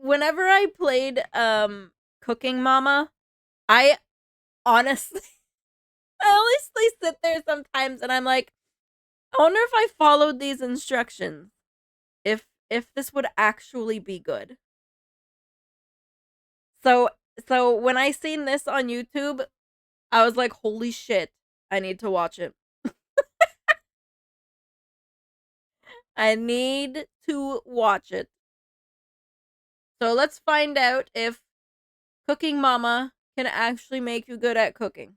whenever I played Cooking Mama, I honestly I honestly sit there sometimes and I'm like, I wonder if I followed these instructions, if this would actually be good. So so when I seen this on YouTube, I was like, holy shit, I need to watch it. I need to watch it. So let's find out if Cooking Mama can actually make you good at cooking.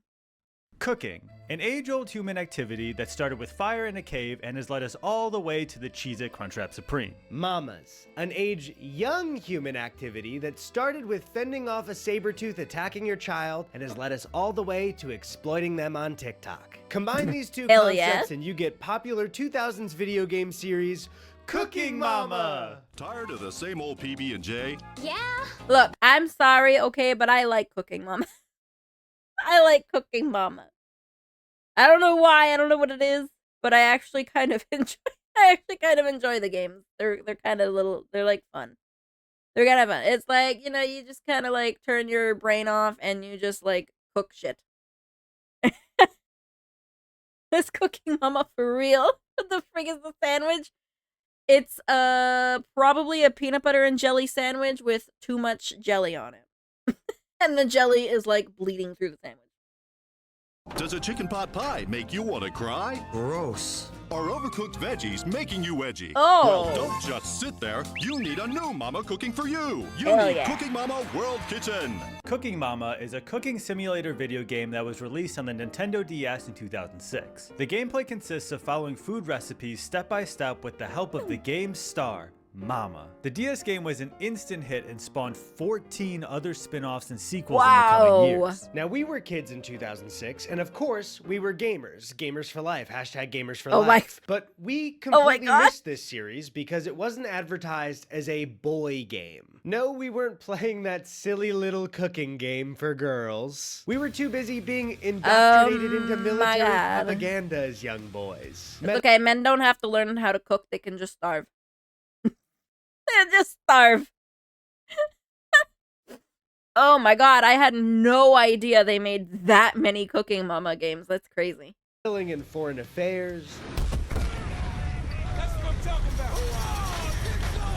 Cooking, an age-old human activity that started with fire in a cave and has led us all the way to the Cheez-It Crunchwrap Supreme. Mamas, an age-young human activity that started with fending off a saber tooth attacking your child and has led us all the way to exploiting them on TikTok. Combine these two Hell concepts yeah. and you get popular 2000s video game series Cooking Mama! Tired of the same old PB&J? Yeah. Look, I'm sorry, okay, but I like Cooking Mama. I like Cooking Mama. I don't know why, I don't know what it is, but I actually kind of enjoy the games. They're kind of they're like fun. They're kind of fun. It's like, you know, you just kind of like turn your brain off and you just like cook shit. This Cooking Mama for real. What the frig is the sandwich? It's probably a peanut butter and jelly sandwich with too much jelly on it. And the jelly is like bleeding through the sandwich. Does a chicken pot pie make you want to cry? Gross. Are overcooked veggies making you edgy? Oh. Well, don't just sit there. You need a new mama cooking for you. You Hell need yeah. Cooking Mama World Kitchen. Cooking Mama is a cooking simulator video game that was released on the Nintendo DS in 2006. The gameplay consists of following food recipes step by step with the help of the game's star, Mama. The DS game was an instant hit and spawned 14 other spin-offs and sequels in the coming years. Now, we were kids in 2006, and of course, we were gamers. Gamers for life. Hashtag gamers for Oh my- life. But we completely God. missed this series because it wasn't advertised as a boy game. No, we weren't playing that silly little cooking game for girls. We were too busy being indoctrinated into my military God. propaganda as young boys. It's okay, men don't have to learn how to cook, they can just starve. They just starve. Oh my god, I had no idea they made that many Cooking Mama games. That's crazy. Dealing in foreign affairs.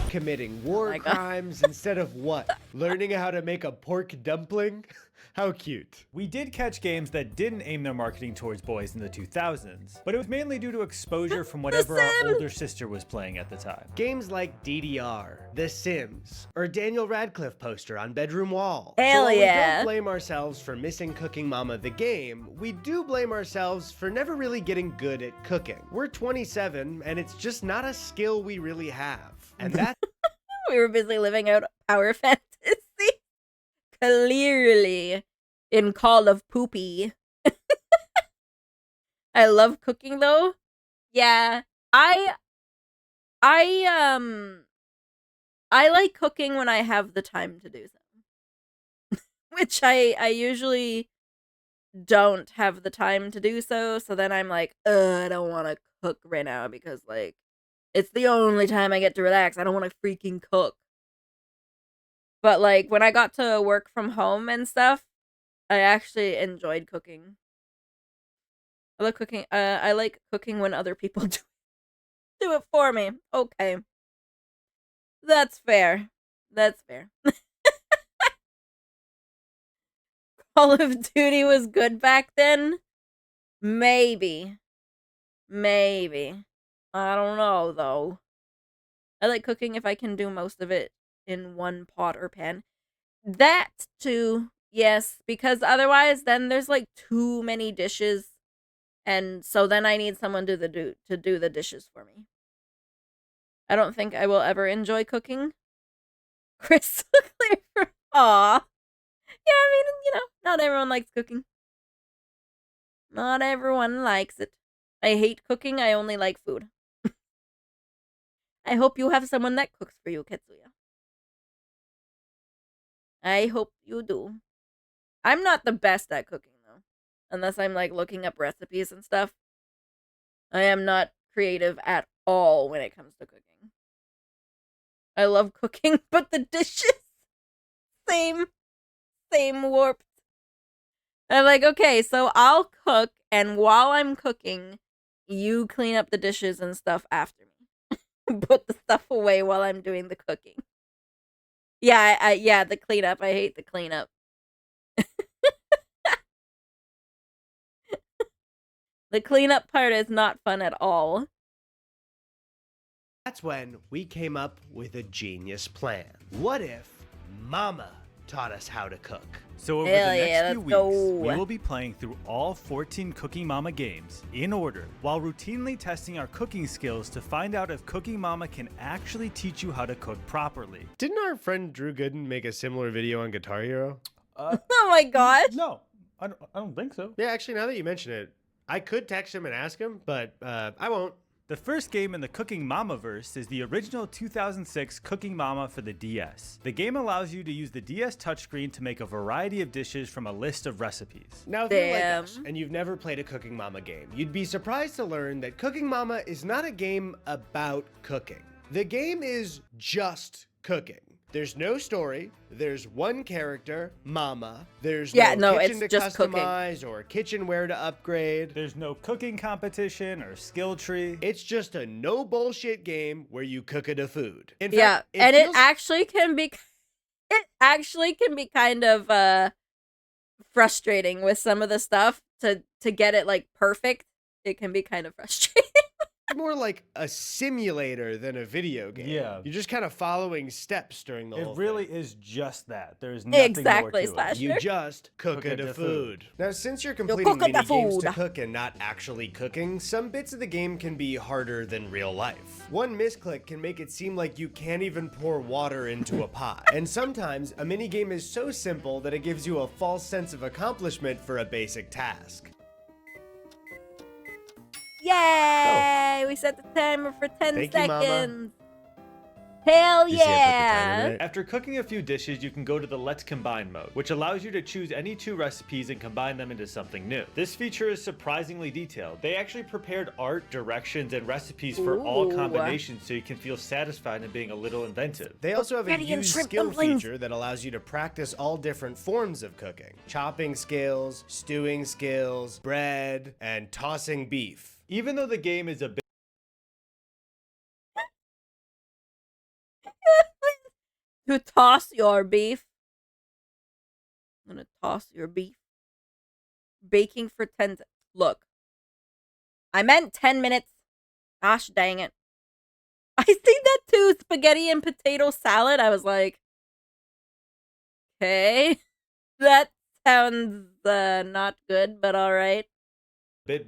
Committing war my God. crimes instead of what? Learning how to make a pork dumpling? How cute. We did catch games that didn't aim their marketing towards boys in the 2000s, but it was mainly due to exposure from whatever our Sims. older sister was playing at the time. Games like DDR, The Sims, or Daniel Radcliffe poster on bedroom wall. Hell so while we yeah. don't blame ourselves for missing Cooking Mama the game, we do blame ourselves for never really getting good at cooking. We're 27, and it's just not a skill we really have. And that We were busy living out our fantasy. Clearly. In Call of Poopy. I love cooking though. Yeah. I like cooking when I have the time to do so. Which I usually don't have the time to do so, so then I'm like, I don't want to cook right now because like it's the only time I get to relax. I don't want to freaking cook. But like when I got to work from home and stuff, I actually enjoyed cooking. I love cooking. I like cooking when other people do it for me. Okay. That's fair. That's fair. Call of Duty was good back then? Maybe. Maybe. I don't know, though. I like cooking if I can do most of it in one pot or pan. That, too, yes, because otherwise, then there's, like, too many dishes, and so then I need someone to do the dishes for me. I don't think I will ever enjoy cooking. Crystal clear. Aw. Yeah, I mean, you know, not everyone likes cooking. Not everyone likes it. I hate cooking, I only like food. I hope you have someone that cooks for you, Ketsuya. I hope you do. I'm not the best at cooking, though. Unless I'm, like, looking up recipes and stuff. I am not creative at all when it comes to cooking. I love cooking, but the dishes, same warped. I'm like, okay, so I'll cook, and while I'm cooking, you clean up the dishes and stuff after me. Put the stuff away while I'm doing the cooking. Yeah, yeah, the cleanup. I hate the cleanup. The cleanup part is not fun at all. That's when we came up with a genius plan. What if Mama taught us how to cook? So over Hell the yeah, next few let's weeks, go. we will be playing through all 14 Cooking Mama games in order, while routinely testing our cooking skills to find out if Cooking Mama can actually teach you how to cook properly. Didn't our friend Drew Gooden make a similar video on Guitar Hero? Oh my gosh. No, I don't think so. Yeah, actually, now that you mention it, I could text him and ask him, but I won't. The first game in the Cooking Mama verse is the original 2006 Cooking Mama for the DS. The game allows you to use the DS touchscreen to make a variety of dishes from a list of recipes. Now, if you're like Damn. us and you've never played a Cooking Mama game, you'd be surprised to learn that Cooking Mama is not a game about cooking. The game is just cooking. There's no story. There's one character, Mama. There's no kitchen to it's just cooking. customize or kitchenware to upgrade. There's no cooking competition or skill tree. It's just a no bullshit game where you cook a food. In Yeah, fact, and feels- it actually can be kind of frustrating with some of the stuff to get it like perfect. It can be kind of frustrating. more like a simulator than a video game. Yeah. You're just kind of following steps during the whole It really thing. is just that. There's nothing Exactly, more to Slash. it. You just cook Cook the the food. food. Now, since you're cook completing the mini games to food. cook and not actually cooking, some bits of the game can be harder than real life. One misclick can make it seem like you can't even pour water into a pot. And sometimes a mini game is so simple that it gives you a false sense of accomplishment for a basic task. Yay! We set the timer for 10 Thank you, Mama. seconds. Hell You see I put the timer yeah! in it? After cooking a few dishes, you can go to the Let's Combine mode, which allows you to choose any two recipes and combine them into something new. This feature is surprisingly detailed. They actually prepared art, directions, and recipes for all Ooh. combinations so you can feel satisfied in being a little inventive. They also have a Spaghetti and use shrimp skill dumplings. feature that allows you to practice all different forms of cooking. Chopping skills, stewing skills, bread, and tossing beef. Even though the game is a bit To toss your beef. I'm gonna toss your beef. Baking for 10 Look. I meant 10 minutes. Gosh dang it. I seen that too. Spaghetti and potato salad. I was like, okay. That sounds not good, but alright.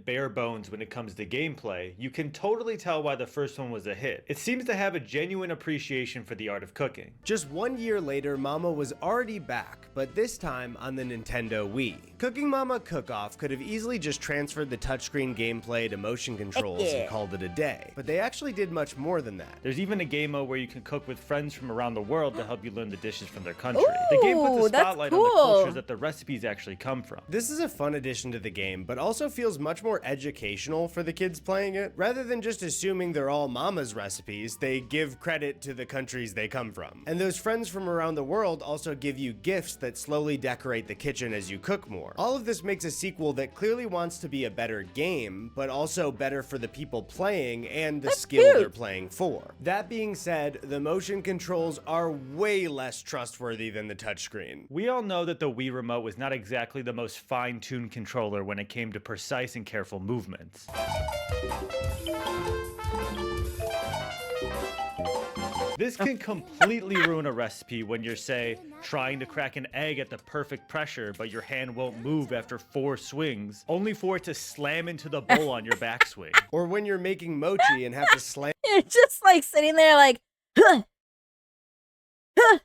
bare bones when it comes to gameplay, you can totally tell why the first one was a hit. It seems to have a genuine appreciation for the art of cooking. Just 1 year later, Mama was already back, but this time on the Nintendo Wii. Cooking Mama Cook-Off could have easily just transferred the touchscreen gameplay to motion controls yeah. and called it a day, but they actually did much more than that. There's even a game mode where you can cook with friends from around the world to help you learn the dishes from their country. The game puts Ooh, a that's spotlight on the cool. cultures that the recipes actually come from. This is a fun addition to the game, but also feels much more educational for the kids playing it. Rather than just assuming they're all Mama's recipes, they give credit to the countries they come from. And those friends from around the world also give you gifts that slowly decorate the kitchen as you cook more. All of this makes a sequel that clearly wants to be a better game, but also better for the people playing and the skill cute. they're playing for. That being said, the motion controls are way less trustworthy than the touchscreen. We all know that the Wii Remote was not exactly the most fine-tuned controller when it came to precise and careful movements. This can completely ruin a recipe when you're, say, trying to crack an egg at the perfect pressure, but your hand won't move after 4 swings, only for it to slam into the bowl on your backswing. Or when you're making mochi and have to slam You're just like sitting there like, huh, huh,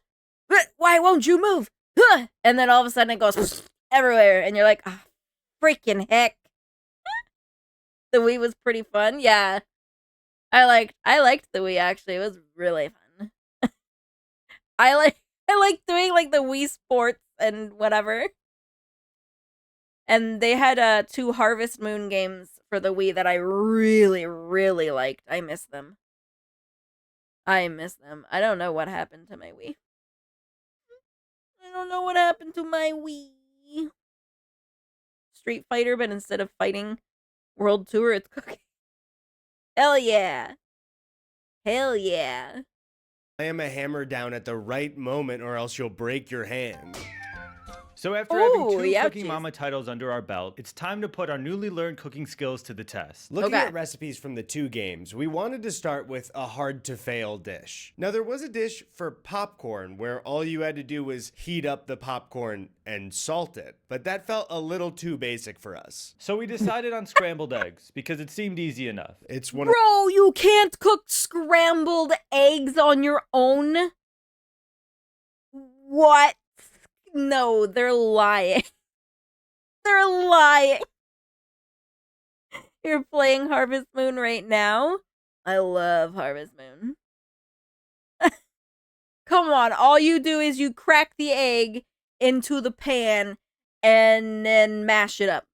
why won't you move? Huh, and then all of a sudden it goes everywhere, and you're like, oh, freaking heck. The Wii was pretty fun. Yeah. I liked the Wii actually. It was really fun. I like doing like the Wii Sports and whatever. And they had 2 Harvest Moon games for the Wii that I really, really liked. I miss them. I miss them. I don't know what happened to my Wii. I don't know what happened to my Wii. Street Fighter, but instead of fighting World Tour, it's cooking. Hell yeah. Hell yeah. Slam a hammer down at the right moment or else you'll break your hand. So after having two Ooh, Cooking ouchies. Mama titles under our belt, it's time to put our newly learned cooking skills to the test. Looking Okay. at recipes from the two games, we wanted to start with a hard-to-fail dish. Now, there was a dish for popcorn where all you had to do was heat up the popcorn and salt it, but that felt a little too basic for us. So we decided on scrambled eggs because it seemed easy enough. It's one of Bro, you can't cook scrambled eggs on your own? What? No, they're lying. They're lying. You're playing Harvest Moon right now? I love Harvest Moon. Come on, all you do is you crack the egg into the pan and then mash it up.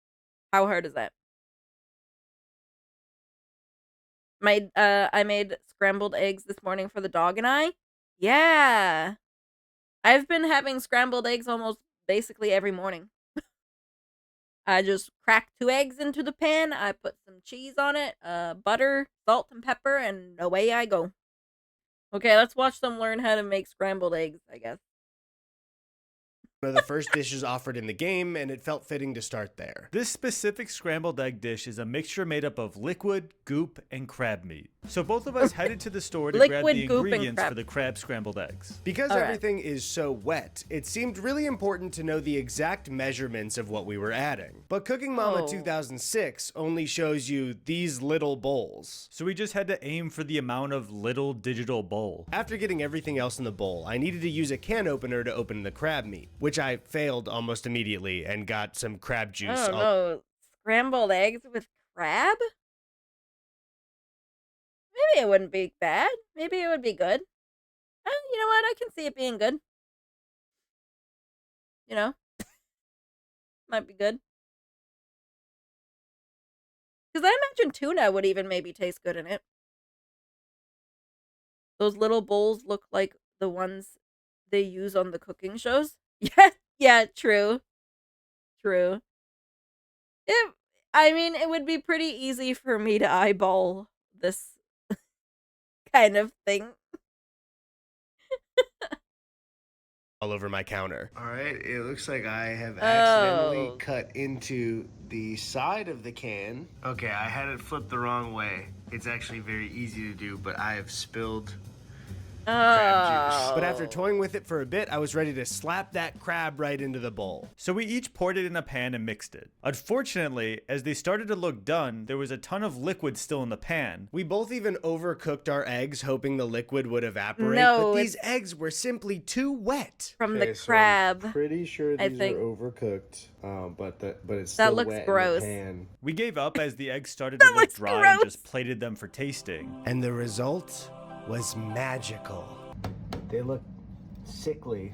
How hard is that? I made scrambled eggs this morning for the dog and I. Yeah. I've been having scrambled eggs almost basically every morning. I just crack 2 eggs into the pan, I put some cheese on it, butter, salt, and pepper, and away I go. Okay, let's watch them learn how to make scrambled eggs, I guess. the first dishes offered in the game, and it felt fitting to start there. This specific scrambled egg dish is a mixture made up of liquid, goop, and crab meat. So both of us headed to the store to grab Liquid the goop and ingredients crab. for the crab scrambled eggs. Because All right. everything is so wet, it seemed really important to know the exact measurements of what we were adding. But Cooking Mama Oh. 2006 only shows you these little bowls. So we just had to aim for the amount of little digital bowl. After getting everything else in the bowl, I needed to use a can opener to open the crab meat, which I failed almost immediately and got some crab juice. I don't know. Scrambled eggs with crab? Maybe it wouldn't be bad. Maybe it would be good. You know what? I can see it being good. You know? Might be good. Because I imagine tuna would even maybe taste good in it. Those little bowls look like the ones they use on the cooking shows. Yeah, true. True. I mean, it would be pretty easy for me to eyeball this kind of thing. all over my counter. All right, it looks like I have accidentally Oh. cut into the side of the can. Okay, I had it flipped the wrong way. It's actually very easy to do, but I have spilled crab juice. But after toying with it for a bit, I was ready to slap that crab right into the bowl. So we each poured it in a pan and mixed it. Unfortunately, as they started to look done, there was a ton of liquid still in the pan. We both even overcooked our eggs, hoping the liquid would evaporate, No, but these eggs were simply too wet. From Okay, the so crab. I'm pretty sure I these think. are overcooked, but it's That still looks wet gross. in the pan. We gave up as the eggs started That to look looks dry gross. and just plated them for tasting. And the result was magical. They look sickly.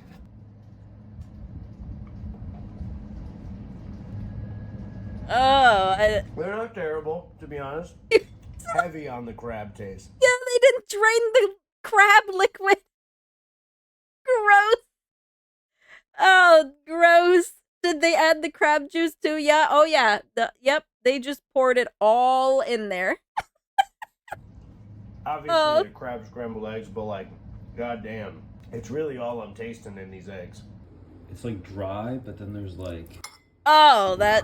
Oh, They're not terrible, to be honest. Heavy on the crab taste. yeah, they didn't drain the crab liquid. Gross. Oh, gross. Did they add the crab juice too? Yeah. Oh, yeah. Yep. They just poured it all in there. Obviously, Oh. they're crab scrambled eggs, but like, goddamn, it's really all I'm tasting in these eggs. It's like dry, but then there's like Oh, that.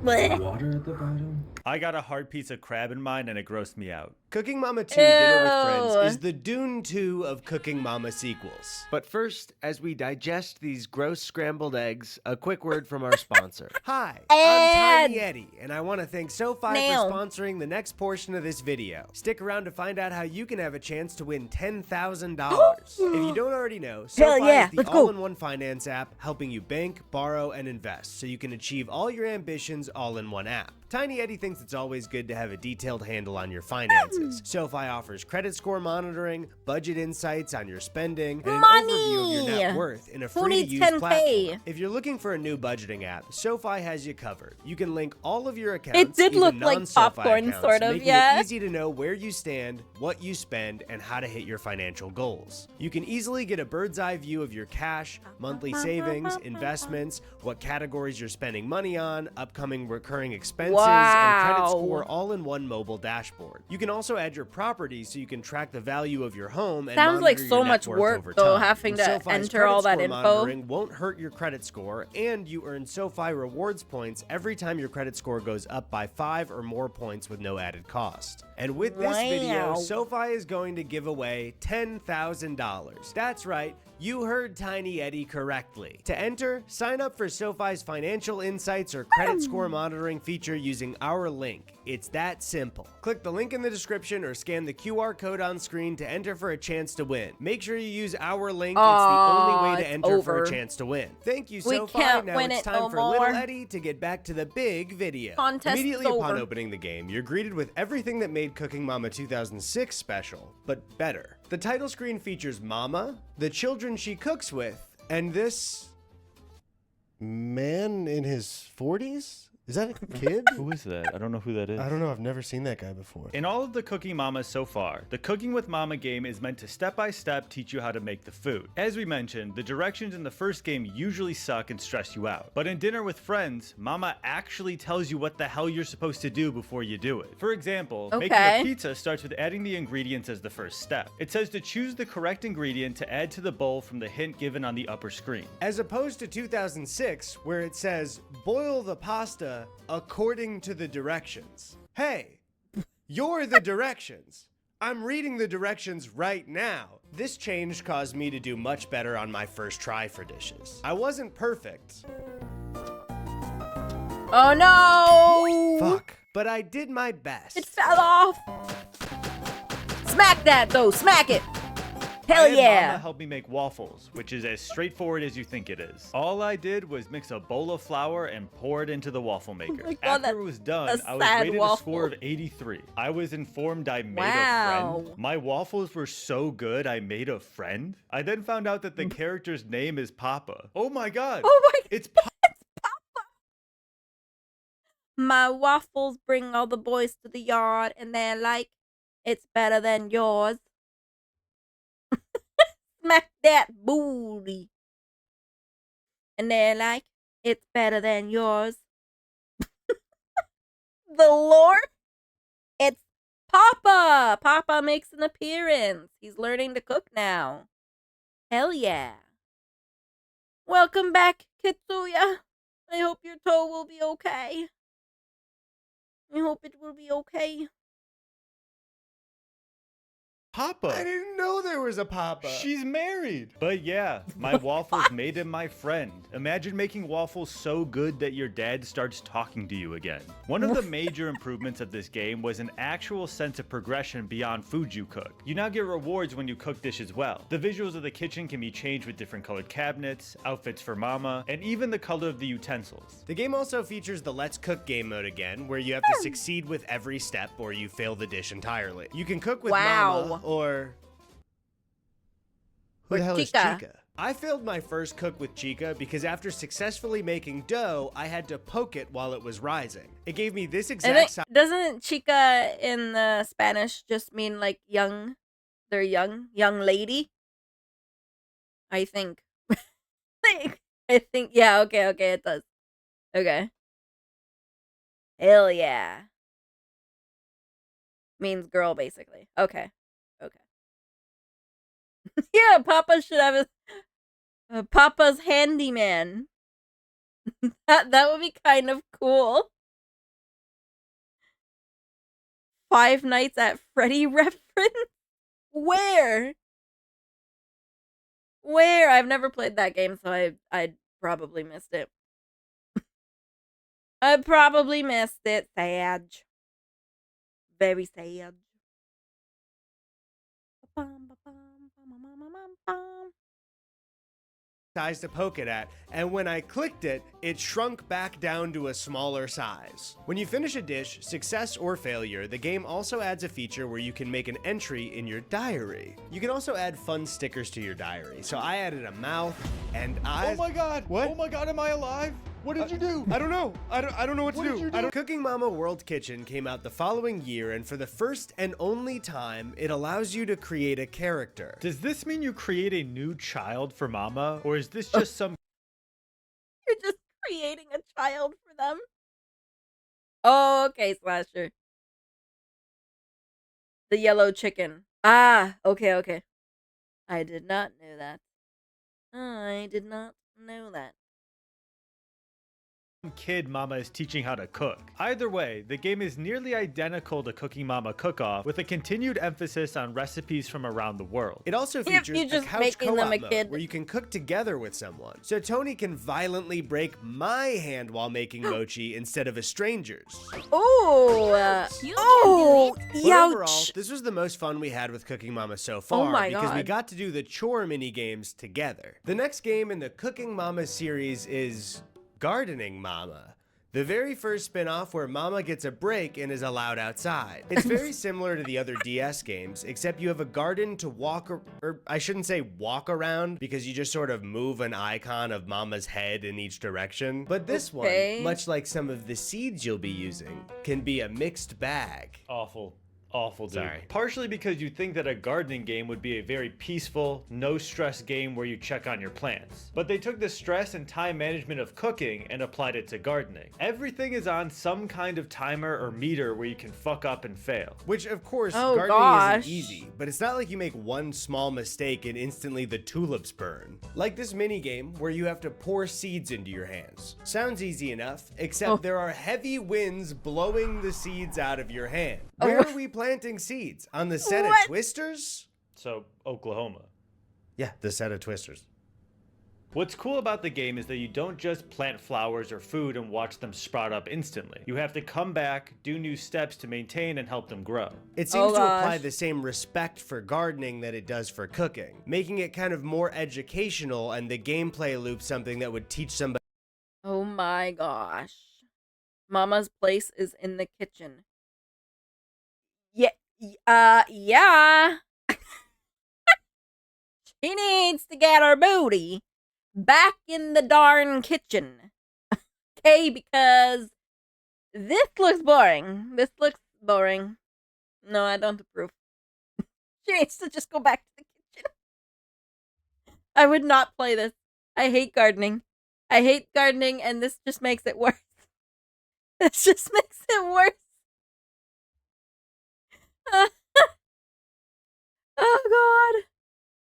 Blech. water at the bottom. I got a hard piece of crab in mine and it grossed me out. Cooking Mama 2 Dinner with Ew. Friends is the Dune 2 of Cooking Mama sequels. But first, as we digest these gross scrambled eggs, a quick word from our sponsor. Hi, I'm Tiny Eddie, and I want to thank SoFi Nail. for sponsoring the next portion of this video. Stick around to find out how you can have a chance to win $10,000. If you don't already know, SoFi yeah, is the let's go. all-in-one finance app helping you bank, borrow, and invest so you can achieve all your ambitions all in one app. Tiny Eddie thinks it's always good to have a detailed handle on your finances. SoFi offers credit score monitoring, budget insights on your spending, and an overview of your net worth in a Who free-to-use needs 10K? platform. If you're looking for a new budgeting app, SoFi has you covered. You can link all of your accounts, It did even look like non-SoFi popcorn, accounts, sort of, making yeah. it easy to know where you stand, what you spend, and how to hit your financial goals. You can easily get a bird's eye view of your cash, monthly savings, investments, what categories you're spending money on, upcoming recurring expenses, and credit score all in one mobile dashboard. You can also add your properties so you can track the value of your home and Sounds like monitor so your net much worth work, over though, time. having And to SoFi's enter credit all that score info. monitoring won't hurt your credit score, and you earn SoFi rewards points every time your credit score goes up by 5 or more points with no added cost. And with this video, Wow. SoFi is going to give away $10,000. That's right. You heard Tiny Eddie correctly. To enter, sign up for SoFi's financial insights or credit score monitoring feature using our link. It's that simple. Click the link in the description or scan the QR code on screen to enter for a chance to win. Make sure you use our link. It's the only way to it's enter for over. a chance to win. Thank you, We SoFi. can't Now win it's it time no for Little more. Eddie to get back to the big video. Contest Immediately is upon over. opening the game, you're greeted with everything that made Cooking Mama 2006 special, but better. The title screen features Mama, the children she cooks with, and this man in his 40s? Is that a kid? Who is that? I don't know who that is. I don't know. I've never seen that guy before. In all of the Cooking Mamas so far, the Cooking with Mama game is meant to step-by-step teach you how to make the food. As we mentioned, the directions in the first game usually suck and stress you out. But in Dinner with Friends, Mama actually tells you what the hell you're supposed to do before you do it. For example, making Okay. a pizza starts with adding the ingredients as the first step. It says to choose the correct ingredient to add to the bowl from the hint given on the upper screen. As opposed to 2006, where it says, boil the pasta according to the directions. Hey, you're the directions. I'm reading the directions right now. This change caused me to do much better on my first try for dishes. I wasn't perfect. Oh no! Fuck. But I did my best. It fell off. Smack that though. Smack it. I Hell had Mama yeah. help me make waffles, which is as straightforward as you think it is. All I did was mix a bowl of flour and pour it into the waffle maker. my God, After it was done, a I was sad rated a waffle. score of 83. I was informed I made a Wow. friend. My waffles were so good, I made a friend. I then found out that the character's name is Papa. Oh my God. Oh my God. It's Papa. My waffles bring all the boys to the yard, and they're like, it's better than yours. Smack that booty. And they're like, it's better than yours. The Lord? It's Papa. Papa makes an appearance. He's learning to cook now. Hell yeah. Welcome back, Kitsuya. I hope your toe will be okay. I hope it will be okay. Papa. I didn't know there was a Papa. She's married. But yeah, my waffles made him my friend. Imagine making waffles so good that your dad starts talking to you again. One of the major improvements of this game was an actual sense of progression beyond food you cook. You now get rewards when you cook dishes well. The visuals of the kitchen can be changed with different colored cabinets, outfits for Mama, and even the color of the utensils. The game also features the Let's Cook game mode again, where you have to succeed with every step or you fail the dish entirely. You can cook with Wow. Mama or... Who Or the hell is Chica. Chica? I failed my first cook with Chica because after successfully making dough, I had to poke it while it was rising. It gave me this I exact think, size. doesn't chica in the Spanish just mean like young? They're young lady? I think. I think, yeah, okay, it does. Okay. Hell yeah. Means girl, basically. Okay. Yeah, Papa should have a Papa's handyman. That would be kind of cool. Five Nights at Freddy reference? Where? I've never played that game, so I probably missed it. I probably missed it. Sad. Very sad. size to poke it at, and when I clicked it, it shrunk back down to a smaller size. When you finish a dish, success or failure, the game also adds a feature where you can make an entry in your diary. You can also add fun stickers to your diary. So I added a mouth and eyes. Oh my god! What? Oh my god, am I alive? What did you do? I don't know. I don't know what to What did do. you do? Cooking Mama World Kitchen came out the following year, and for the first and only time, it allows you to create a character. Does this mean you create a new child for Mama? Or is this just some You're just creating a child for them. Oh, okay, Slasher. The yellow chicken. Ah, okay. I did not know that. I did not know that. kid Mama is teaching how to cook? Either way, the game is nearly identical to Cooking Mama Cook-Off, with a continued emphasis on recipes from around the world. It also Yep, features you're a just couch making them co-op a mode kid. where you can cook together with someone. So Tony can violently break my hand while making mochi instead of a stranger's. Oh, But ouch. overall, this was the most fun we had with Cooking Mama so far my because we God. got to do the chore mini games together. The next game in the Cooking Mama series is Gardening Mama. The very first spin-off where Mama gets a break and is allowed outside. It's very similar to the other DS games, except you have a garden to walk, or I shouldn't say walk around, because you just sort of move an icon of Mama's head in each direction. But this Okay. one, much like some of the seeds you'll be using, can be a mixed bag. Awful, dude. Sorry. Partially because you'd think that a gardening game would be a very peaceful, no-stress game where you check on your plants. But they took the stress and time management of cooking and applied it to gardening. Everything is on some kind of timer or meter where you can fuck up and fail. Which, of course, Oh, gardening gosh. isn't easy, but it's not like you make one small mistake and instantly the tulips burn. Like this mini game where you have to pour seeds into your hands. Sounds easy enough, except there are heavy winds blowing the seeds out of your hand. Where are we planting seeds? On the set What? of Twisters? So, Oklahoma. Yeah, the set of Twisters. What's cool about the game is that you don't just plant flowers or food and watch them sprout up instantly. You have to come back, do new steps to maintain and help them grow. It seems to apply gosh. the same respect for gardening that it does for cooking, making it kind of more educational and the gameplay loop something that would teach somebody. Oh my gosh. Mama's place is in the kitchen. Yeah. She needs to get her booty back in the darn kitchen. Okay, because this looks boring. No, I don't approve. She needs to just go back to the kitchen. I would not play this. I hate gardening. And this just makes it worse. This just makes it worse. Oh god.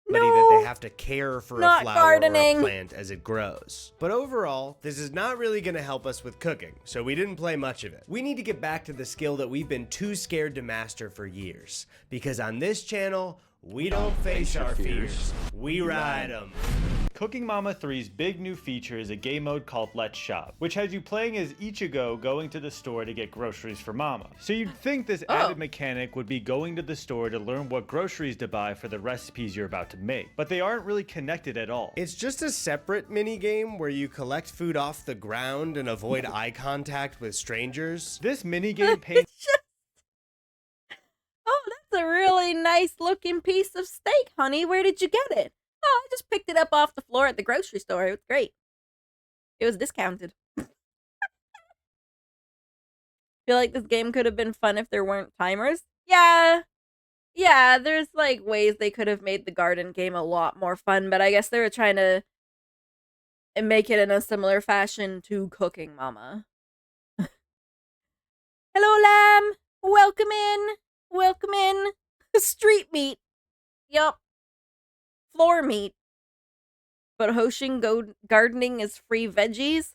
That they have to care for a Not flower or gardening. a plant as it grows. But overall, this is not really going to help us with cooking, so we didn't play much of it. We need to get back to the skill that we've been too scared to master for years, because on this channel, we don't face our fears, we ride them. Cooking Mama 3's big new feature is a game mode called Let's Shop, which has you playing as Ichigo going to the store to get groceries for Mama. So you'd think this added mechanic would be going to the store to learn what groceries to buy for the recipes you're about to make, but they aren't really connected at all. It's just a separate mini game where you collect food off the ground and avoid eye contact with strangers. This minigame paints Oh, that's a really nice looking piece of steak, honey. Where did you get it? Oh, I just picked it up off the floor at the grocery store. It was great. It was discounted. Feel like this game could have been fun if there weren't timers. Yeah, there's like ways they could have made the garden game a lot more fun, but I guess they were trying to make it in a similar fashion to Cooking Mama. Hello, lamb. Welcome in. Street meat. Yup. Floor meat. But Hoshin gardening is free veggies?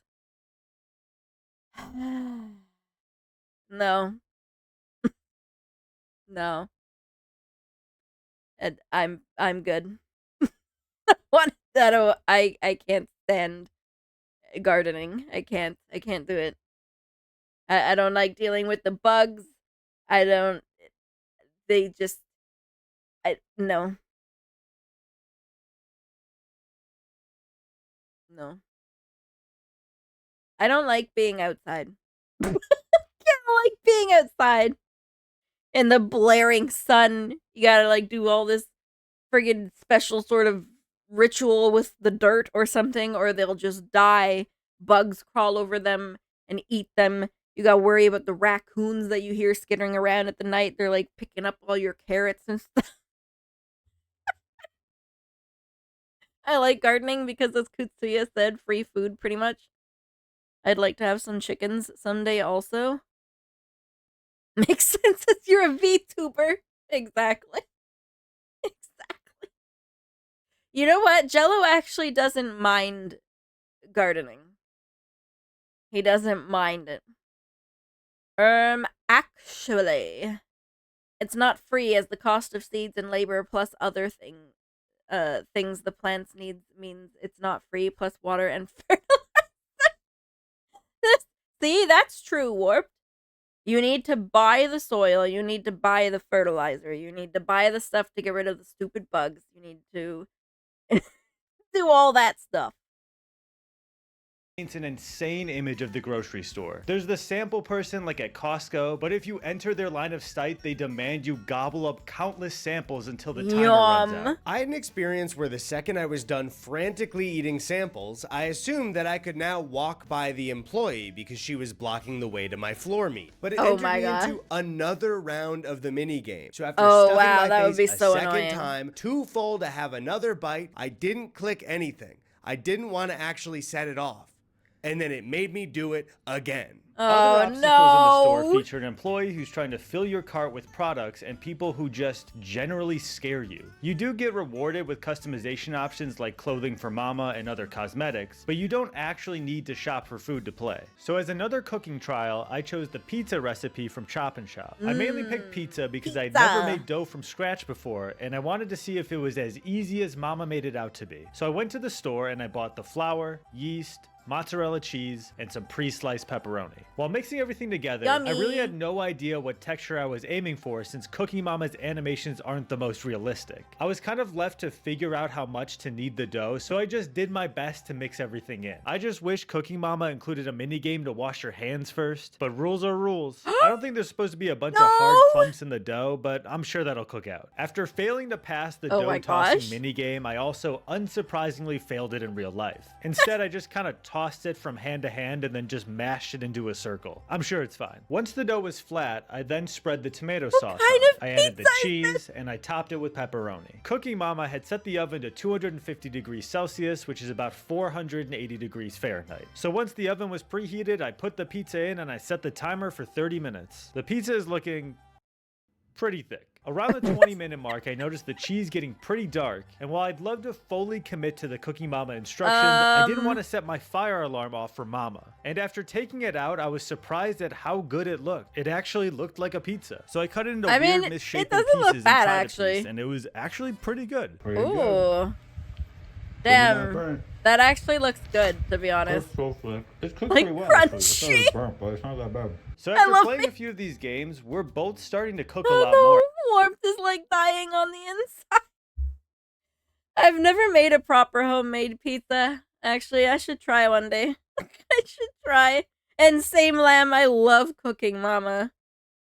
No. No. And I'm good. I can't stand gardening. I can't do it. I don't like dealing with the bugs. No. No. I don't like being outside. I don't like being outside in the blaring sun. You gotta like do all this friggin' special sort of ritual with the dirt or something, or they'll just die. Bugs crawl over them and eat them. You gotta worry about the raccoons that you hear skittering around at the night. They're like picking up all your carrots and stuff. I like gardening because, as Kutsuya said, free food pretty much. I'd like to have some chickens someday also. Makes sense as you're a VTuber. Exactly. Exactly. You know what? Jello actually doesn't mind gardening. He doesn't mind it. Actually, it's not free, as the cost of seeds and labor plus other things the plants need means it's not free, plus water and fertilizer. See, that's true, Warp. You need to buy the soil, you need to buy the fertilizer, you need to buy the stuff to get rid of the stupid bugs, you need to do all that stuff. It's an insane image of the grocery store. There's the sample person like at Costco, but if you enter their line of sight, they demand you gobble up countless samples until the timer runs out. I had an experience where the second I was done frantically eating samples, I assumed that I could now walk by the employee because she was blocking the way to my floor meat. But it entered me into another round of the mini game. So after stuffing my face a second time, too full to have another bite, I didn't click anything. I didn't want to actually set it off. And then it made me do it again. Other obstacles in the store feature an employee who's trying to fill your cart with products and people who just generally scare you. You do get rewarded with customization options like clothing for mama and other cosmetics, but you don't actually need to shop for food to play. So as another cooking trial, I chose the pizza recipe from Chop and Shop. I mainly picked pizza because I'd never made dough from scratch before, and I wanted to see if it was as easy as mama made it out to be. So I went to the store and I bought the flour, yeast, mozzarella cheese, and some pre-sliced pepperoni. While mixing everything together, I really had no idea what texture I was aiming for since Cooking Mama's animations aren't the most realistic. I was kind of left to figure out how much to knead the dough, so I just did my best to mix everything in. I just wish Cooking Mama included a mini game to wash your hands first, but rules are rules. I don't think there's supposed to be a bunch of hard clumps in the dough, but I'm sure that'll cook out. After failing to pass the dough tossing mini game, I also unsurprisingly failed it in real life. Instead, I just kind of tossed it from hand to hand and then just mashed it into a circle. I'm sure it's fine. Once the dough was flat, I then spread the tomato sauce on. I added the cheese and I topped it with pepperoni. Cooking Mama had set the oven to 250 degrees Celsius, which is about 480 degrees Fahrenheit. So once the oven was preheated, I put the pizza in and I set the timer for 30 minutes. The pizza is looking pretty thick. Around the 20-minute mark, I noticed the cheese getting pretty dark, and while I'd love to fully commit to the Cooking Mama instructions, I didn't want to set my fire alarm off for Mama. And after taking it out, I was surprised at how good it looked. It actually looked like a pizza. So I cut it into weird misshapen pieces inside the piece, and it was actually pretty good. Ooh. Damn. That actually looks good, to be honest. It's cooked like pretty well. crunchy. It's burnt, but it's not that bad. So after playing a few of these games, we're both starting to cook a lot more. Warmth is like dying on the inside. I've never made a proper homemade pizza. Actually, I should try one day. I should try. And same lamb, I love Cooking Mama.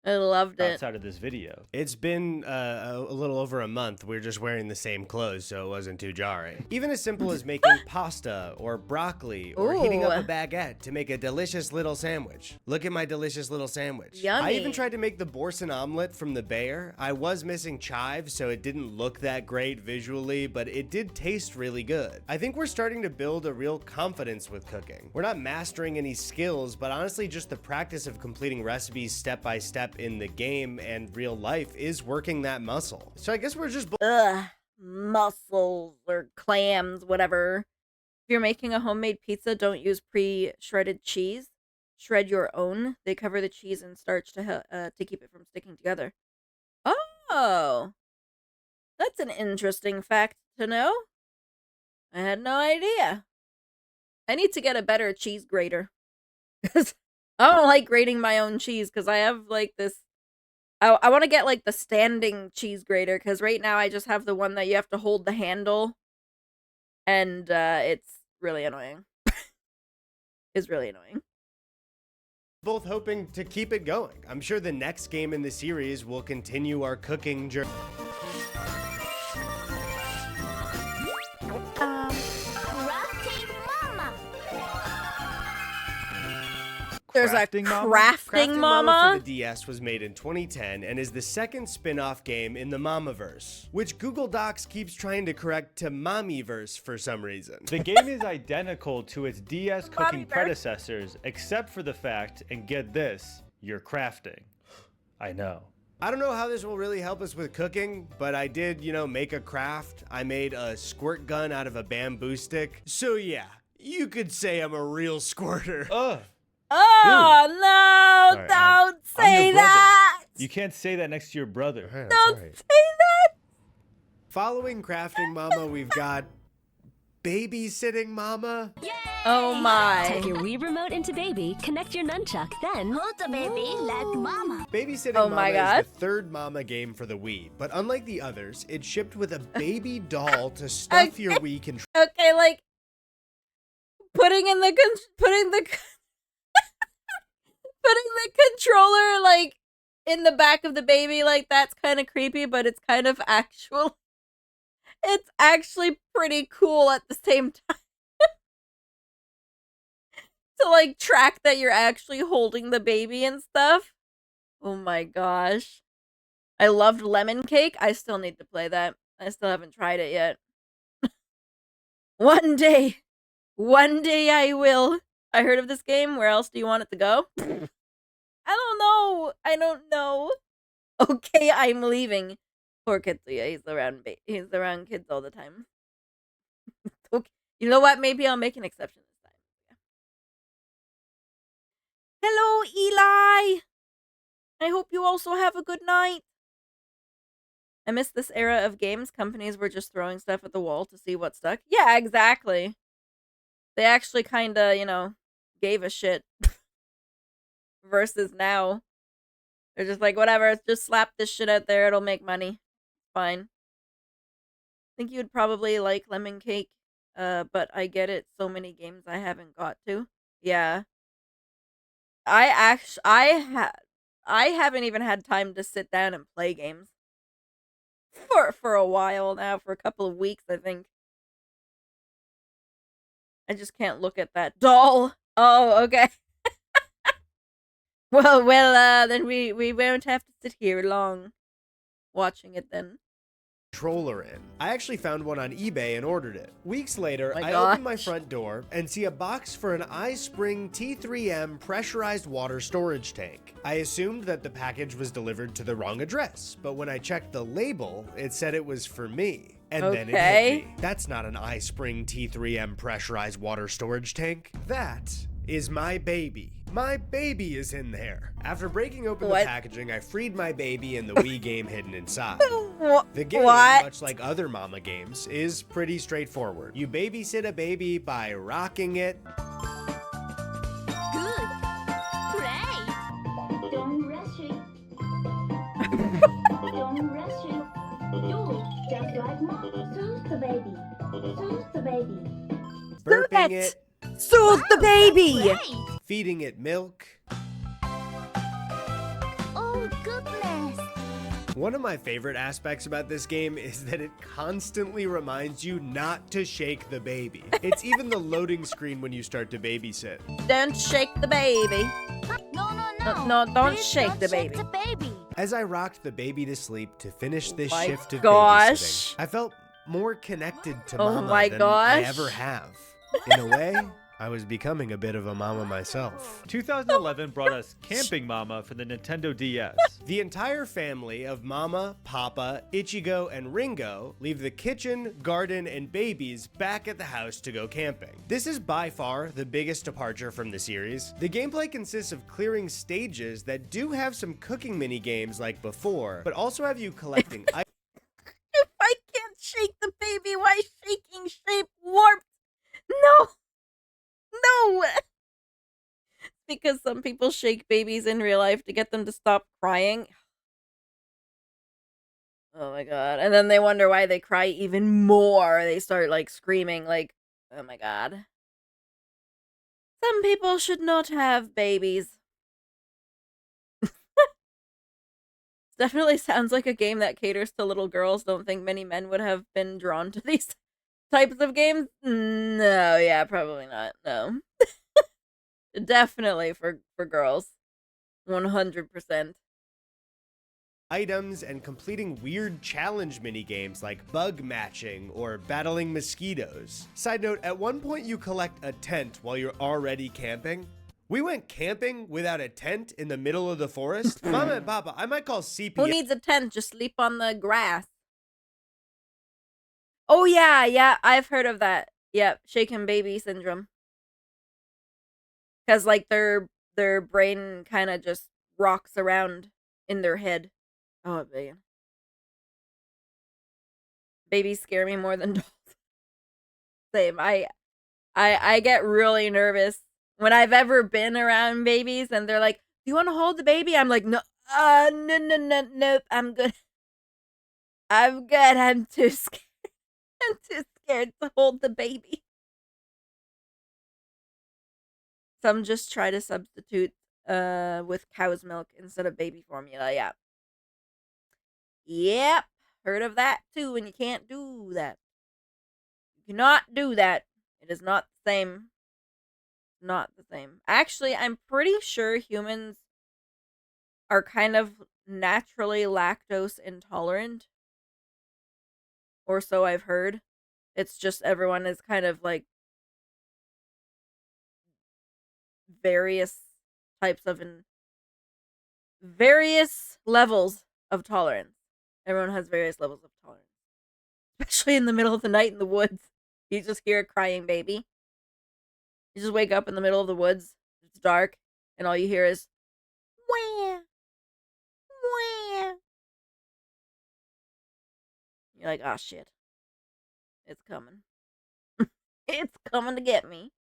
I loved it. Outside of this video. It's been a little over a month. We're just wearing the same clothes, so it wasn't too jarring. Even as simple as making pasta or broccoli or heating up a baguette to make a delicious little sandwich. Look at my delicious little sandwich. Yummy. I even tried to make the boursin omelet from the Bayer. I was missing chives, so it didn't look that great visually, but it did taste really good. I think we're starting to build a real confidence with cooking. We're not mastering any skills, but honestly just the practice of completing recipes step by step in the game and real life is working that muscle. So I guess we're just mussels or clams, whatever. If you're making a homemade pizza, don't use pre-shredded cheese. Shred your own. They cover the cheese in starch to keep it from sticking together. Oh, that's an interesting fact to know. I had no idea. I need to get a better cheese grater. Because I don't like grating my own cheese because I have like this. I want to get like the standing cheese grater because right now I just have the one that you have to hold the handle. And it's really annoying. Is really annoying. Both hoping to keep it going. I'm sure the next game in the series will continue our cooking journey. There's Crafting a Mama? crafting Mama mama. for the DS was made in 2010 and is the second spin-off game in the Mamaverse, which Google Docs keeps trying to correct to Mommyverse for some reason. The game is identical to its DS cooking Mommyverse. predecessors, except for the fact, and get this, you're crafting. I know. I don't know how this will really help us with cooking, but I did, make a craft. I made a squirt gun out of a bamboo stick. So yeah, you could say I'm a real squirter. Ugh. Oh no! Sorry, Don't I'm say your brother. that. You can't say that next to your brother. Don't say that. Following Crafting Mama, we've got Babysitting Mama. Oh my. Take your Wii remote into Baby, connect your nunchuck, then Hold the baby like mama. Babysitting Oh Mama my is God. the third Mama game for the Wii, but unlike the others, it's shipped with a baby doll to stuff your Wii controller. Okay, like putting the controller like in the back of the baby, like that's kind of creepy, but it's kind of actual. It's actually pretty cool at the same time. To like track that you're actually holding the baby and stuff. Oh my gosh. I loved Lemon Cake. I still need to play that. I still haven't tried it yet. One day I will. I heard of this game. Where else do you want it to go? I don't know. Okay, I'm leaving. Poor Kitsuya. He's around kids all the time. Okay. You know what? Maybe I'll make an exception this time. Hello, Eli. I hope you also have a good night. I miss this era of games. Companies were just throwing stuff at the wall to see what stuck. Yeah, exactly. They actually kind of, gave a shit. Versus now. They're just like, whatever, just slap this shit out there. It'll make money. Fine. I think you would probably like Lemon Cake. But I get it. So many games I haven't got to. Yeah. I haven't even had time to sit down and play games. For a while now, for a couple of weeks, I think. I just can't look at that doll. Oh, okay. well, then we won't have to sit here long watching it then. Controller in. I actually found one on eBay and ordered it. Weeks later, My I open my gosh. front door and see a box for an iSpring T3M pressurized water storage tank. I assumed that the package was delivered to the wrong address, but when I checked the label, it said it was for me. And then it Okay. hit me. That's not an iSpring T3M pressurized water storage tank. That is my baby. My baby is in there. After breaking open What? the packaging, I freed my baby and the Wii game hidden inside. The game, What? much like other Mama games, is pretty straightforward. You babysit a baby by rocking it, Good. Great. Don't rush it. Don't rush it. Do it just like mom. Soothe the baby. Soothe the baby. burping it, Soothe the baby! Great. feeding it milk. Oh, goodness. One of my favorite aspects about this game is that it constantly reminds you not to shake the baby. It's even the loading screen when you start to babysit. Don't shake the baby. No, don't Please shake the don't baby. Shake the baby. As I rocked the baby to sleep to finish this my shift of gosh. babysitting, I felt more connected to Oh Mama my than I gosh. ever have. In a way, I was becoming a bit of a mama myself. 2011 brought us Camping Mama for the Nintendo DS. The entire family of Mama, Papa, Ichigo, and Ringo leave the kitchen, garden, and babies back at the house to go camping. This is by far the biggest departure from the series. The gameplay consists of clearing stages that do have some cooking mini games like before, but also have you collecting If I can't shake the baby, why shaking shape warped? No! No! Because some people shake babies in real life to get them to stop crying. Oh my god. And then they wonder why they cry even more. They start like screaming like Oh my god. Some people should not have babies. Definitely sounds like a game that caters to little girls. Don't think many men would have been drawn to these types of games. No, yeah, probably not. No. Definitely for girls. 100%. Items and completing weird challenge minigames like bug matching or battling mosquitoes. Side note, at one point you collect a tent while you're already camping. We went camping without a tent in the middle of the forest. Mama and Papa, I might call CPS. Who needs a tent? Just sleep on the grass. Oh yeah, I've heard of that. Yep, shaken baby syndrome. Cause like their brain kind of just rocks around in their head. Oh man, babies scare me more than dolls. Same. I get really nervous when I've ever been around babies and they're like, "Do you want to hold the baby?" I'm like, "No, nope. I'm good. I'm good. I'm too scared. I'm too scared to hold the baby." Some just try to substitute with cow's milk instead of baby formula. Yeah. Yep. Heard of that too, and you can't do that. You cannot do that. It is not the same. Not the same. Actually, I'm pretty sure humans are kind of naturally lactose intolerant. Or so I've heard. It's just everyone is kind of like various types of various levels of tolerance. Everyone has various levels of tolerance. Especially in the middle of the night in the woods. You just hear a crying baby. You just wake up in the middle of the woods. It's dark. And all you hear is, wah, wah. You're like, oh shit. It's coming. It's coming to get me.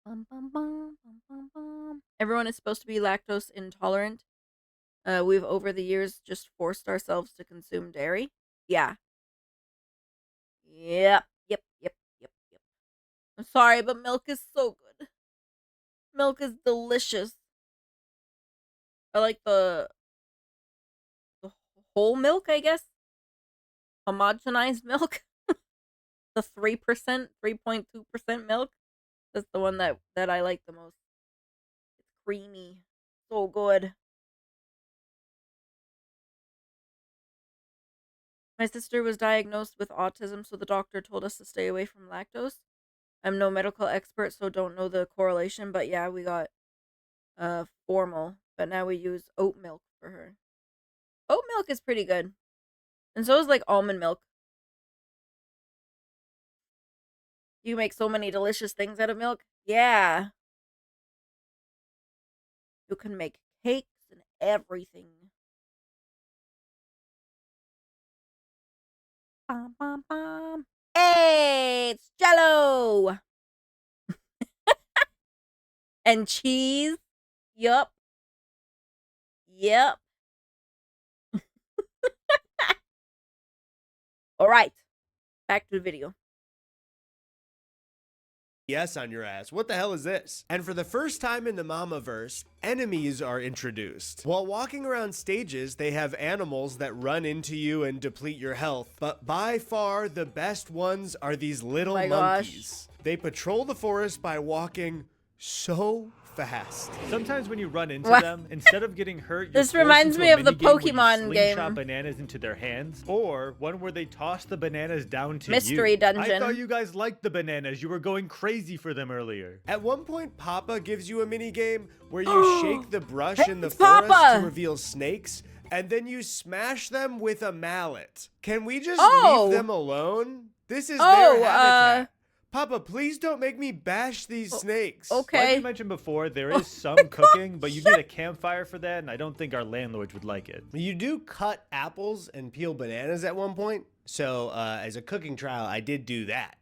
Bum, bum, bum, bum, bum, bum. Everyone is supposed to be lactose intolerant. We've over the years just forced ourselves to consume dairy. Yeah. Yep. I'm sorry, but milk is so good. Milk is delicious. I like the whole milk, I guess. Homogenized milk. The 3%, 3.2% milk. That's the one that I like the most. It's creamy. So good. My sister was diagnosed with autism, so the doctor told us to stay away from lactose. I'm no medical expert, so don't know the correlation, but yeah, we got formal, but now we use oat milk for her. Oat milk is pretty good. And so is like almond milk. You make so many delicious things out of milk. Yeah. You can make cakes and everything. Bum, bum, bum. Hey, it's Jello and cheese. Yup. Yep. All right. Back to the video. Yes on your ass. What the hell is this? And for the first time in the Mamaverse, enemies are introduced. While walking around stages, they have animals that run into you and deplete your health, but by far the best ones are these little monkeys. They patrol the forest by walking so fast. Sometimes when you run into them, instead of getting hurt, this reminds me of the Pokemon game. Slingshot bananas into their hands, or one where they toss the bananas down to Mystery Dungeon. I thought you guys liked the bananas. You were going crazy for them earlier. At one point, Papa gives you a mini game where you shake the brush in the forest to reveal snakes, and then you smash them with a mallet. Can we just leave them alone? This is their habitat. Papa, please don't make me bash these snakes. Okay. Like you mentioned before, there is some cooking, but you need a campfire for that, and I don't think our landlords would like it. You do cut apples and peel bananas at one point, so as a cooking trial, I did do that.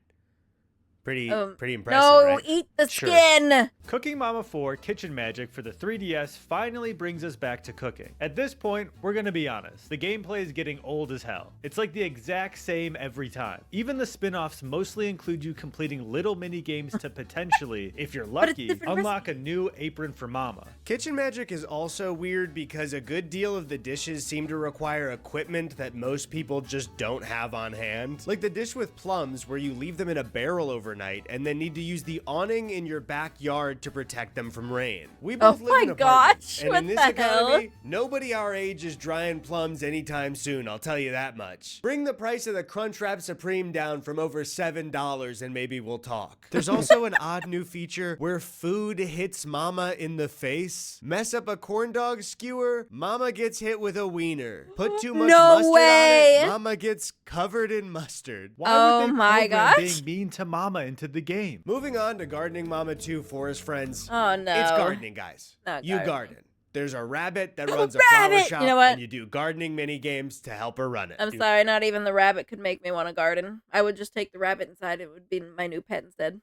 Pretty impressive, No, right? eat the Sure. skin. Cooking Mama 4 Kitchen Magic for the 3DS finally brings us back to cooking. At this point, we're gonna be honest, the gameplay is getting old as hell. It's like the exact same every time. Even the spin-offs mostly include you completing little mini games to potentially, if you're lucky, unlock a new apron for Mama. Kitchen Magic is also weird because a good deal of the dishes seem to require equipment that most people just don't have on hand. Like the dish with plums where you leave them in a barrel overnight and then need to use the awning in your backyard to protect them from rain. We both live in apartments, and in this economy, nobody our age is drying plums anytime soon, I'll tell you that much. Bring the price of the Crunchwrap Supreme down from over $7 and maybe we'll talk. There's also an odd new feature where food hits Mama in the face. Mess up a corn dog skewer, Mama gets hit with a wiener. Put too much mustard on it, Mama gets covered in mustard. Why would they program being mean to Mama into the game? Moving on to Gardening Mama 2 Forest Friends. Oh no. It's gardening, guys. Not you gardening. garden. There's a rabbit that runs a flower shop, you know what? and you do gardening mini games to help her run it. I'm sorry, not even the rabbit could make me want to garden. I would just take the rabbit inside. It would be my new pet instead.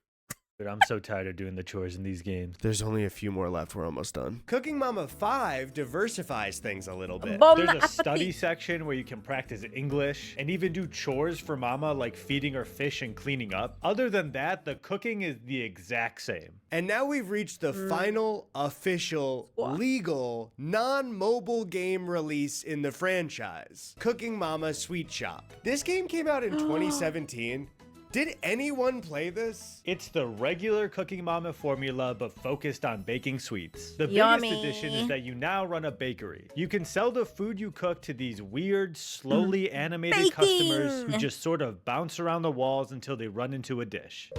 Dude, I'm so tired of doing the chores in these games. There's only a few more left. We're almost done. Cooking Mama 5 diversifies things a little bit. There's a study section where you can practice English and even do chores for Mama like feeding her fish and cleaning up. Other than that, the cooking is the exact same. And now we've reached the final, official, legal, non-mobile game release in the franchise. Cooking Mama Sweet Shop. This game came out in 2017. Did anyone play this? It's the regular Cooking Mama formula, but focused on baking sweets. The Yummy. biggest addition is that you now run a bakery. You can sell the food you cook to these weird, slowly animated customers who just sort of bounce around the walls until they run into a dish.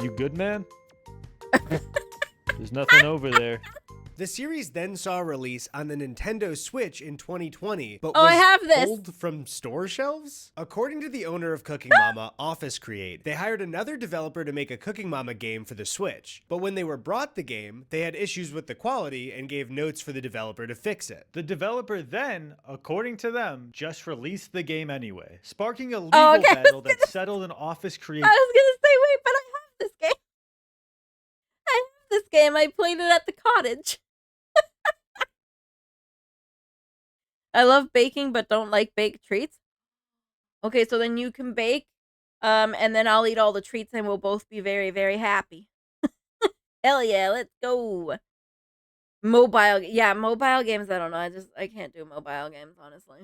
You good, man? There's nothing over there. The series then saw a release on the Nintendo Switch in 2020, but I have this. pulled from store shelves? According to the owner of Cooking Mama, Office Create, they hired another developer to make a Cooking Mama game for the Switch. But when they were brought the game, they had issues with the quality and gave notes for the developer to fix it. The developer then, according to them, just released the game anyway, sparking a legal battle that settled in Office Create. I was gonna say, wait, but I have this game. I have this game. I played it at the cottage. I love baking, but don't like baked treats. Okay, so then you can bake, and then I'll eat all the treats, and we'll both be very, very happy. Hell yeah, let's go. Mobile games. I don't know. I can't do mobile games, honestly.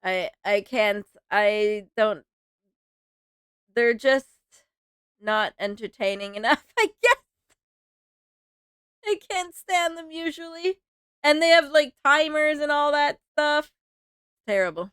I can't. I don't. They're just not entertaining enough, I guess. I can't stand them usually. And they have like timers and all that stuff. Terrible.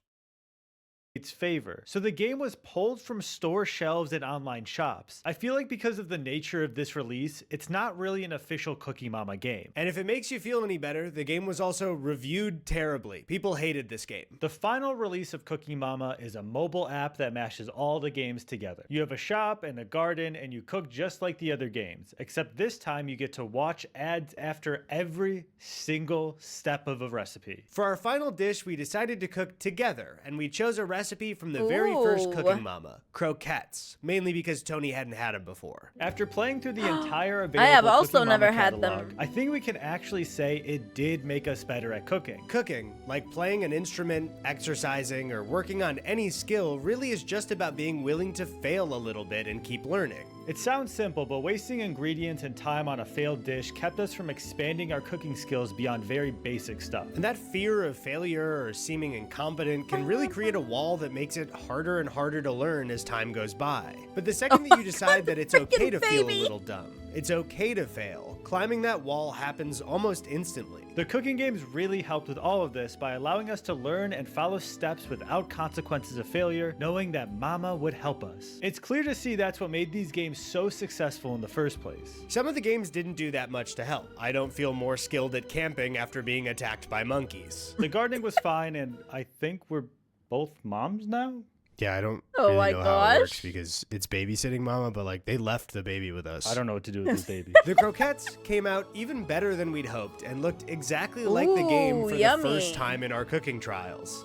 Its favor. So the game was pulled from store shelves and online shops. I feel like because of the nature of this release, it's not really an official Cooking Mama game. And if it makes you feel any better, the game was also reviewed terribly. People hated this game. The final release of Cooking Mama is a mobile app that mashes all the games together. You have a shop and a garden and you cook just like the other games, except this time you get to watch ads after every single step of a recipe. For our final dish, we decided to cook together, and we chose a recipe from the very first Cooking Mama, croquettes, mainly because Tony hadn't had them before. After playing through the entire available I have also Cooking never Mama had catalog, them. I think we can actually say it did make us better at cooking. Cooking, like playing an instrument, exercising, or working on any skill, really is just about being willing to fail a little bit and keep learning. It sounds simple, but wasting ingredients and time on a failed dish kept us from expanding our cooking skills beyond very basic stuff. And that fear of failure or seeming incompetent can really create a wall that makes it harder and harder to learn as time goes by. But the second that you decide that it's okay to feel a little dumb, it's okay to fail, climbing that wall happens almost instantly. The cooking games really helped with all of this by allowing us to learn and follow steps without consequences of failure, knowing that Mama would help us. It's clear to see that's what made these games so successful in the first place. Some of the games didn't do that much to help. I don't feel more skilled at camping after being attacked by monkeys. The gardening was fine, and I think we're both moms now? Yeah, I don't Oh really my know how it works gosh. because it's babysitting Mama, but like they left the baby with us. I don't know what to do with this baby. The croquettes came out even better than we'd hoped and looked exactly like the game Ooh, for yummy. the first time in our cooking trials.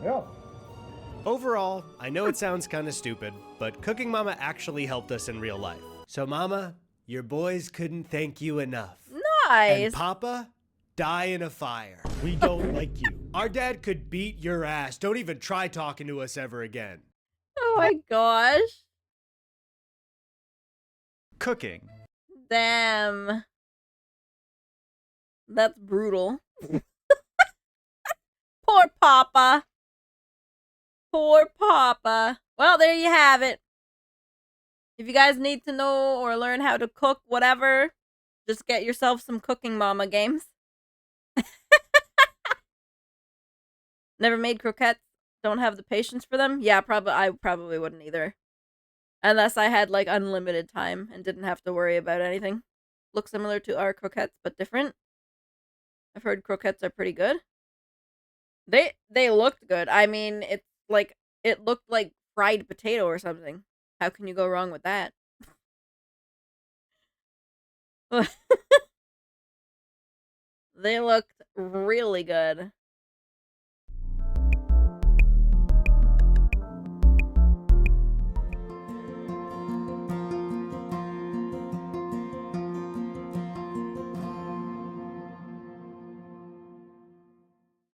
Yeah. Overall, I know it sounds kinda stupid, but Cooking Mama actually helped us in real life. So Mama, your boys couldn't thank you enough. Nice. And Papa, die in a fire. We don't like you. Our dad could beat your ass. Don't even try talking to us ever again. Oh my gosh. Cooking. Damn. That's brutal. Poor Papa. Poor Papa. Well, there you have it. If you guys need to know or learn how to cook, whatever, just get yourself some Cooking Mama games. Never made croquettes. Don't have the patience for them. Yeah, I probably wouldn't either. Unless I had like unlimited time and didn't have to worry about anything. Look similar to our croquettes, but different. I've heard croquettes are pretty good. They looked good. I mean, it looked like fried potato or something. How can you go wrong with that? They looked really good.